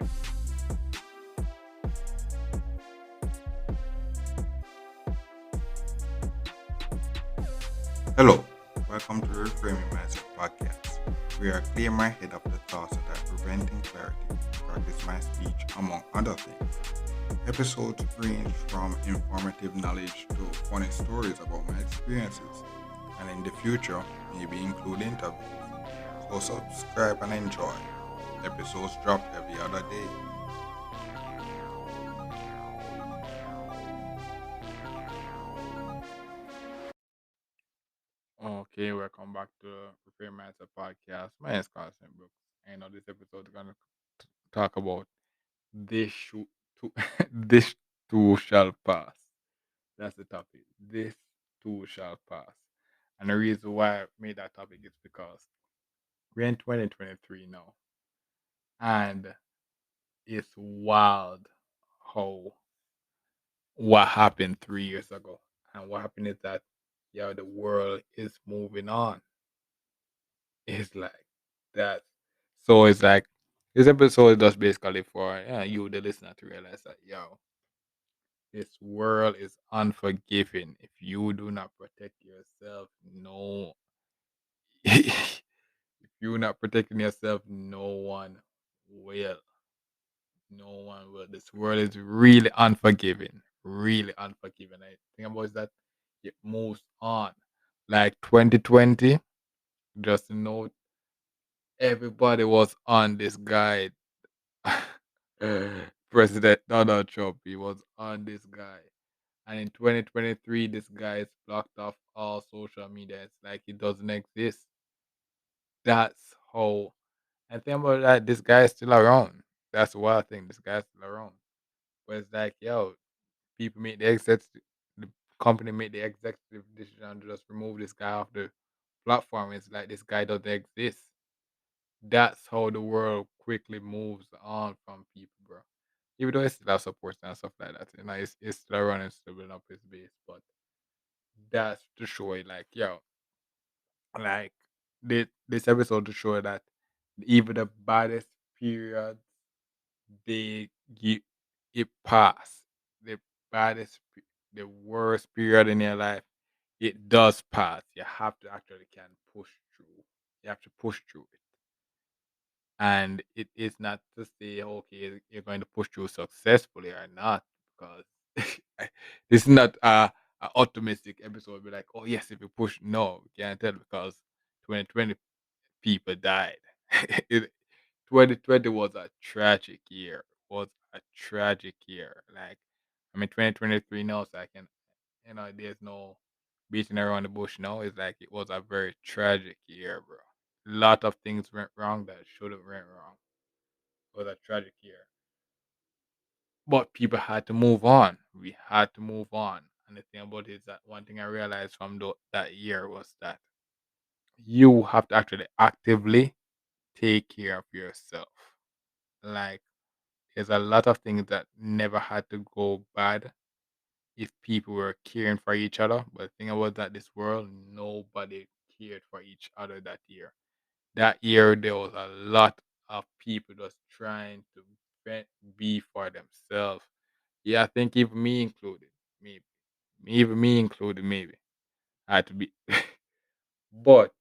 Hello, welcome to the Reframing Mindset podcast. We are clear my head of the thoughts that are preventing clarity, practice my speech, among other things. Episodes range from informative knowledge to funny stories about my experiences, and in the future, maybe include interviews. So subscribe and enjoy. Episodes drop every other day. Okay, welcome back to Prepare Mindset Podcast. My name is Carson Brooks. And on this episode, we're going to talk about this, too, this too shall pass. That's the topic. This too shall pass. And the reason why I made that topic is because we're in 2023 now. And it's wild how what happened 3 years ago. And what happened is that, yeah, the world is moving on. It's like that. So it's like this episode is just basically for you, the listener, to realize that, yo, this world is unforgiving. If you do not protect yourself, no. If you're not protecting yourself, no one will. No one will. This world is really unforgiving. Really unforgiving. I think about is that it moves on. Like 2020, just know everybody was on this guy. President Donald Trump, he was on this guy. And in 2023, this guy is blocked off all social media. It's like he doesn't exist. That's how. And think about that. This guy is still around. That's what I think. This guy's still around. But it's like, yo, people make the company made the executive decision to just remove this guy off the platform. It's like this guy doesn't exist. That's how the world quickly moves on from people, bro. Even though it still have support and stuff like that, it's still around and still building up his base. But that's to show it, like, yo, like this episode to show that even the baddest period they give it pass. The the worst period in your life, it does pass. You have to actually can push through. You have to push through it. And it is not to say, okay, you're going to push through successfully or not, because this is not a optimistic episode. Be like, oh yes, if you push, no, we can't tell because 2020 people died. It- 2020 was a tragic year. Was a tragic year. Like, I mean, 2023 now, so I can, there's no beating around the bush now. It's like it was a very tragic year, bro. Lot of things went wrong that should have went wrong. It was a tragic year, but people had to move on. We had to move on. And the thing about it is that one thing I realized from that year was that you have to actually actively take care of yourself. Like, there's a lot of things that never had to go bad if people were caring for each other. But the thing about that, this world, nobody cared for each other that year. That year, there was a lot of people just trying to be for themselves. Yeah, I think even me included, maybe. Even me included, maybe. I had to be. But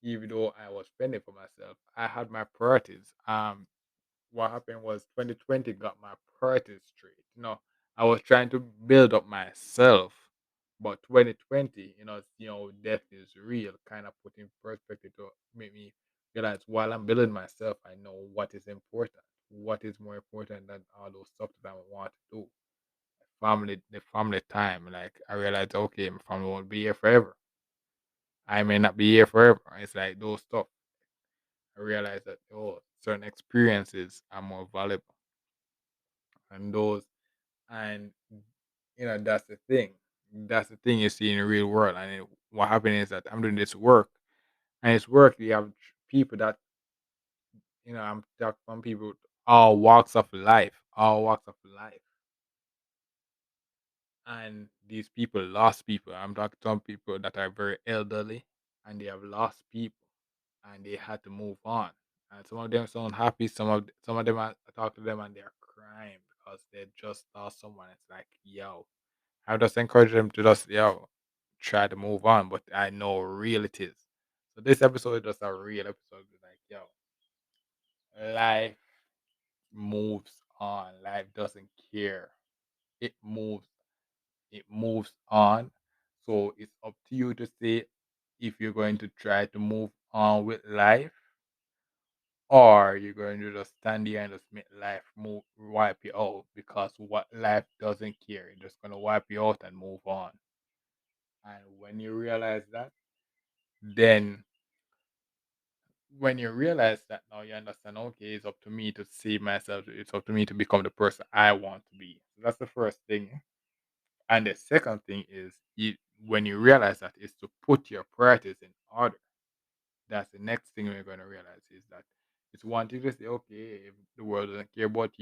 even though I was spending for myself, I had my priorities. What happened was 2020 got my priorities straight. I was trying to build up myself, but 2020, death is real. Kind of put in perspective to make me realize while I'm building myself, I know what is important. What is more important than all those stuff that I want to do? The family time. Like, I realized, okay, my family won't be here forever. I may not be here forever. It's like those stuff. I realized that, certain experiences are more valuable, and and that's the thing. That's the thing you see in the real world. And what happened is that I'm doing this work, and it's work. You have people that, I'm talking from people all walks of life, all walks of life, and these people lost people. I'm talking to some people that are very elderly, and they have lost people, and they had to move on. And some of them sound happy. Some of them I talk to them and they're crying because they just lost someone. It's like, yo, I just encourage them to just try to move on. But I know how real it is. So this episode is just a real episode. It's like, yo, life moves on. Life doesn't care. It moves. It moves on. So it's up to you to say if you're going to try to move on with life, or you're going to just stand here and just make life move wipe you out, because what life doesn't care, it's just gonna wipe you out and move on. And then when you realize that, now you understand, okay, it's up to me to save myself, it's up to me to become the person I want to be. So that's the first thing. And the second thing is, when you realize that, is to put your priorities in order. That's the next thing we're going to realize, is that it's one thing to say, okay, if the world doesn't care about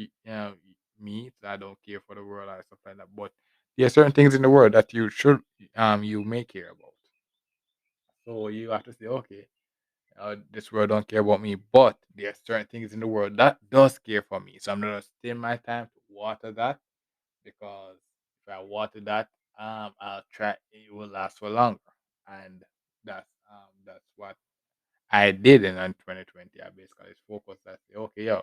me, so I don't care for the world or stuff like that. But there are certain things in the world that you may care about. So you have to say, okay, this world don't care about me, but there are certain things in the world that does care for me. So I'm gonna spend my time to water that, because if I water that, I'll try it will last for longer. And that's what I did in 2020. I basically focused. I say, okay, yo,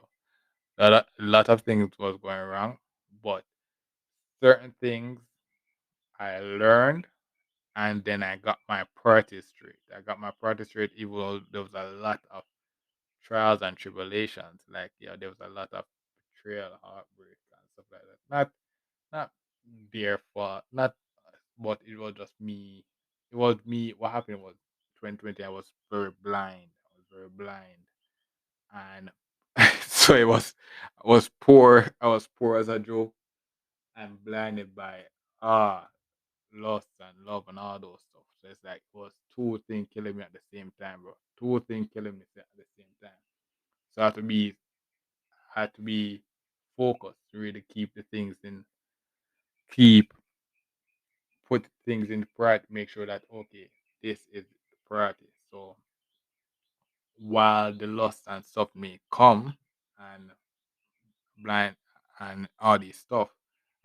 a lot of things was going wrong, but certain things I learned, and then I got my priorities straight. I got my priorities straight, even though there was a lot of trials and tribulations. Like, yeah, there was a lot of betrayal, heartbreak, and stuff like that. Not their fault, not, but it was just me. It was me. What happened was 2020. I was very blind. I was very blind, and so I was poor. I was poor as a joke, and blinded by ah lust and love and all those stuff. So it's like it was two things killing me at the same time, bro. Two things killing me at the same time. So I had to be focused to really keep put things in priority, make sure that, okay, this is the priority. So while the lust and stuff may come, and blind and all this stuff,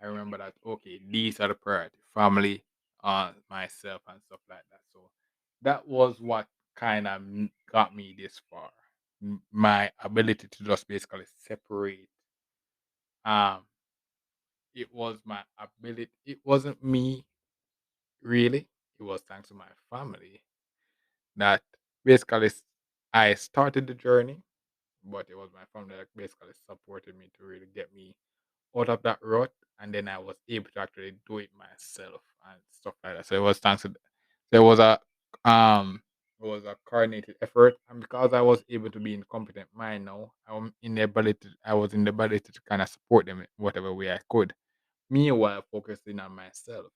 I remember that, okay, these are the priority, family, myself and stuff like that. So that was what kind of got me this far. My ability to just basically separate. Um, it was my ability. It wasn't me really. It was thanks to my family that basically I started the journey, but it was my family that basically supported me to really get me out of that rut, and then I was able to actually do it myself and stuff like that. So it was thanks to there um was a coordinated effort, and because I was able to be in competent mind now, I was in the ability to kind of support them in whatever way I could. Meanwhile, focusing on myself,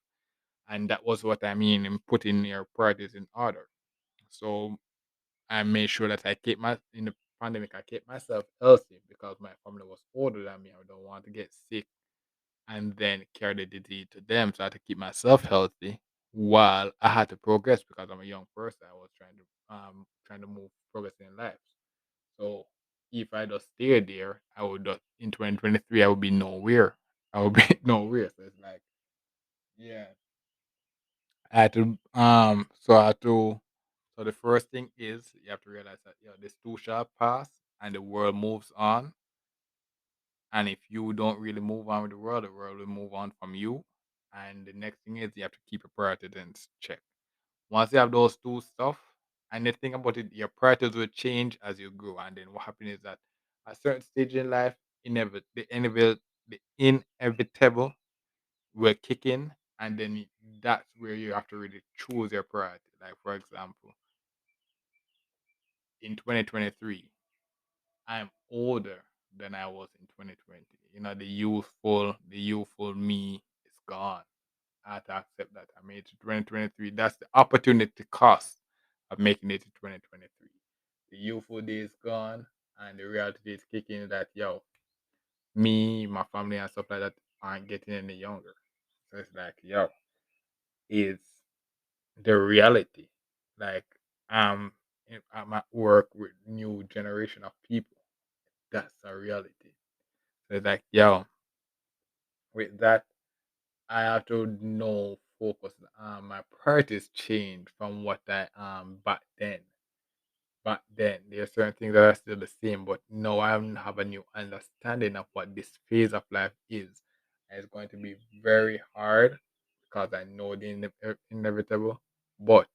and that was what I mean in putting your priorities in order. So I made sure that I keep my in the pandemic. I kept myself healthy because my family was older than me. I don't want to get sick and then carry the disease to them. So I had to keep myself healthy while I had to progress, because I'm a young person. I was trying to move progress in life. So if I just stay there, I would just in 2023 I would be nowhere. I would be nowhere. So it's like, yeah, I had to so I had to so the first thing is you have to realize that, this too shall pass and the world moves on. And if you don't really move on with the world will move on from you. And the next thing is you have to keep your priorities in check. Once you have those two stuff, and the thing about it, your priorities will change as you grow. And then what happens is that at a certain stage in life, the inevitable will kick in, and then that's where you have to really choose your priority. Like, for example, in 2023, I'm older than I was in 2020. The youthful me is gone. I have to accept that. I made it to 2023. That's the opportunity cost of making it to 2023. The youthful day is gone, and the reality is kicking that, me, my family, and stuff like that aren't getting any younger. So it's like, is the reality. Like, if I'm at work with new generation of people. That's a reality. So it's like, yo, with that, I have to know focus. My priorities change from what I back then. Back then, there are certain things that are still the same, but now I have a new understanding of what this phase of life is. And it's going to be very hard because I know the inevitable, but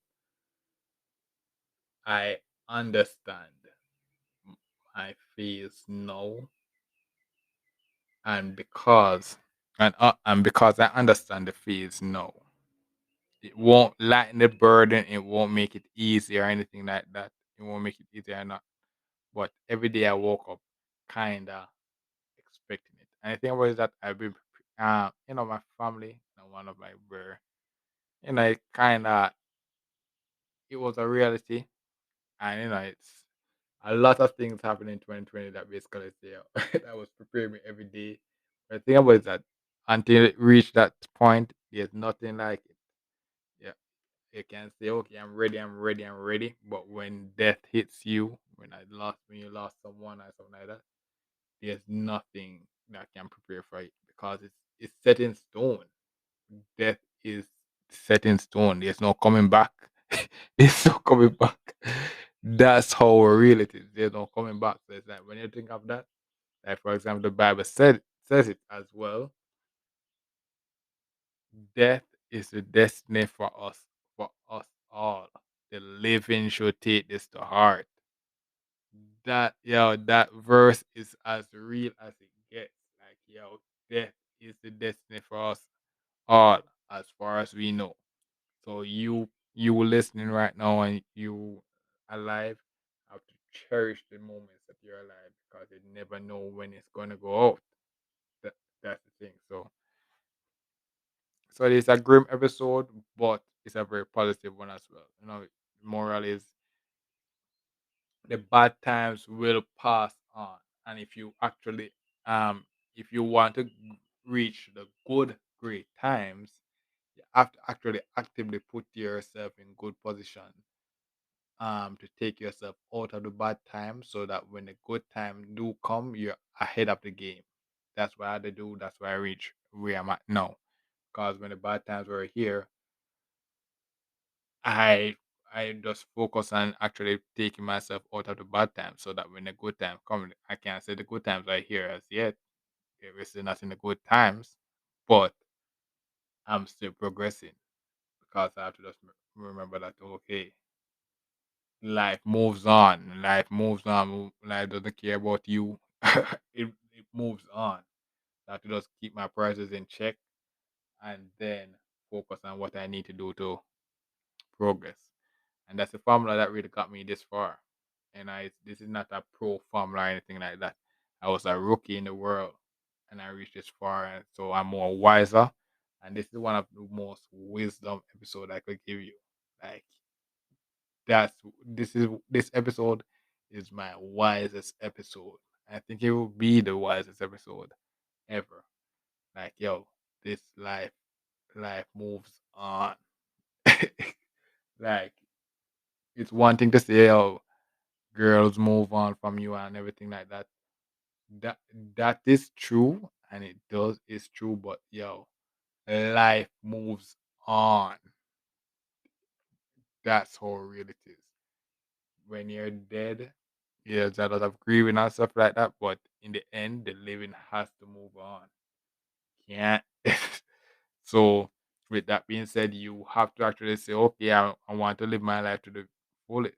I understand my phase now, and because I understand the phase now, it won't lighten the burden. It won't make it easy or anything like that. It won't make it easier or not. But every day I woke up, kinda expecting it. And the thing was that I've been, my family, one of my brother, it kinda, it was a reality, and it's a lot of things happened in 2020 that basically say that was preparing me every day. But the thing about it is that until it reached that point, there's nothing like it. Yeah. You can say, okay, I'm ready, I'm ready, I'm ready. But when death hits you, when you lost someone or something like that, there's nothing that can prepare for it because it's set in stone. Death is set in stone. There's no coming back. There's no coming back. That's how real it is. There's no coming back. So it's like when you think of that, like for example, the Bible says it as well. Death is the destiny for us all. The living should take this to heart. That verse is as real as it gets. Like, death is the destiny for us all, as far as we know. So you listening right now and you alive have to cherish the moments that you're alive because you never know when it's gonna go out. That, that's the thing. So it's a grim episode, but it's a very positive one as well. Moral is the bad times will pass on, and if you want to reach the good great times, you have to actually actively put yourself in good position to take yourself out of the bad times so that when the good time do come, you're ahead of the game. That's what I had to do. That's why I reach where I'm at now. Because when the bad times were here, I I just focus on actually taking myself out of the bad times so that when the good time comes, I can't say the good times are here as yet. We're still not in the good times, but I'm still progressing because I have to just remember that okay, life moves on. Life moves on. Life doesn't care about you. It moves on. I have to just keep my priorities in check and then focus on what I need to do to progress. And that's the formula that really got me this far. And this is not a pro formula or anything like that. I was a rookie in the world and I reached this far, and so I'm more wiser. And this is one of the most wisdom episode I could give you. Like that's this episode is my wisest episode. I think it will be the wisest episode ever. Like this life moves on. Like it's one thing to say, girls move on from you and everything like that. That that is true, and it does is true. But life moves on. That's how real it is. When you're dead, yeah, there's a lot of grieving and stuff like that. But in the end, the living has to move on. Can't. So, with that being said, you have to actually say, okay, I want to live my life to the fullest.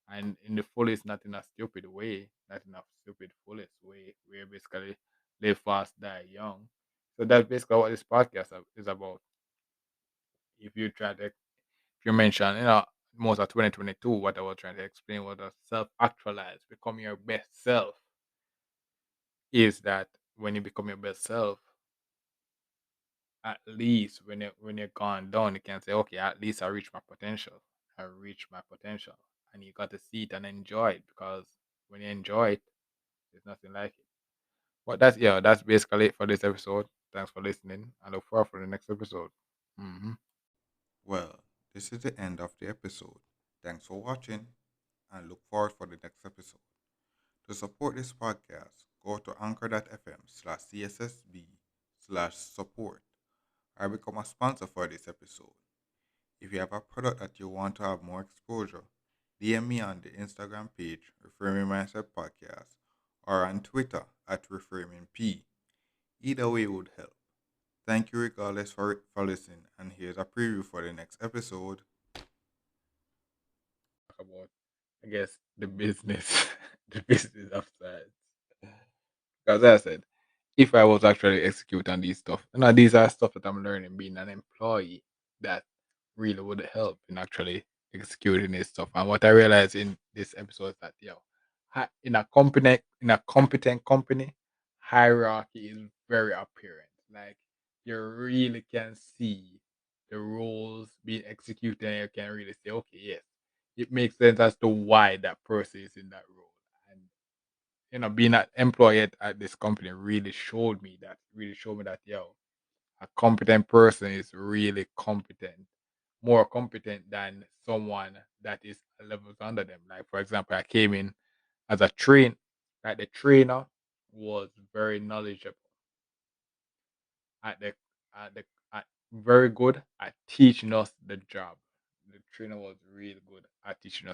And in the fullest, not in a stupid way, not in a stupid fullest way, where basically live fast, die young. So that's basically what this podcast is about. If you try to, if you mention, most of 2022, what I was trying to explain was a self actualize, become your best self. Is that when you become your best self, at least when you're gone down, you can say, okay, at least I reached my potential. I reached my potential, and you got to see it and enjoy it because when you enjoy it, there's nothing like it. But that's basically it for this episode. Thanks for listening. I look forward for the next episode. Hmm. Well, this is the end of the episode. Thanks for watching. and look forward for the next episode. To support this podcast, go to anchor.fm/cssb/support or become a sponsor for this episode. If you have a product that you want to have more exposure, DM me on the Instagram page, Reframing Mindset Podcast, or on Twitter at ReframingP. Either way would help. Thank you regardless for listening, and here's a preview for the next episode. About, I guess, the business, the business of science. Because as I said, if I was actually execute on these stuff, these are stuff that I'm learning being an employee that really would help in actually executing this stuff. And what I realized in this episode is that in a competent company, hierarchy is very apparent. Like you really can see the roles being executed, and you can really say, okay, yes, it makes sense as to why that person is in that role. And being an employee at this company really showed me that, a competent person is really competent, more competent than someone that is a levels under them. Like, for example, I came in as a like the trainer was very knowledgeable at the at very good at teaching us the job. The trainer was really good at teaching us